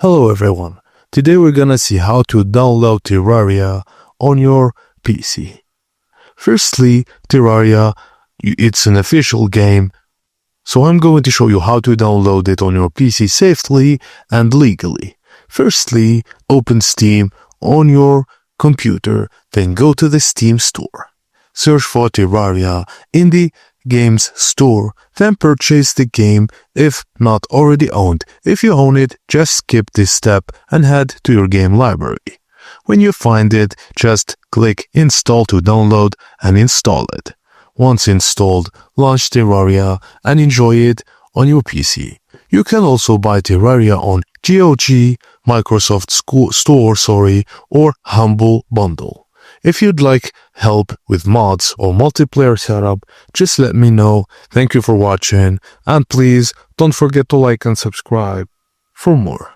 Hello everyone, today we're gonna see how to download Terraria on your PC. Firstly, Terraria, it's an official game, so I'm going to show you how to download it on your PC safely and legally. Firstly, open Steam on your computer, then go to the Steam store. Search for Terraria in the games store, then purchase the game if not already owned. If you own it, just skip this step and head to your game library. When you find it, just click Install to download and install it. Once installed, launch Terraria and enjoy it on your PC. You can also buy Terraria on GOG, Microsoft Store, or Humble Bundle. If you'd like help with mods or multiplayer setup, just let me know. Thank you for watching, and please don't forget to like and subscribe for more.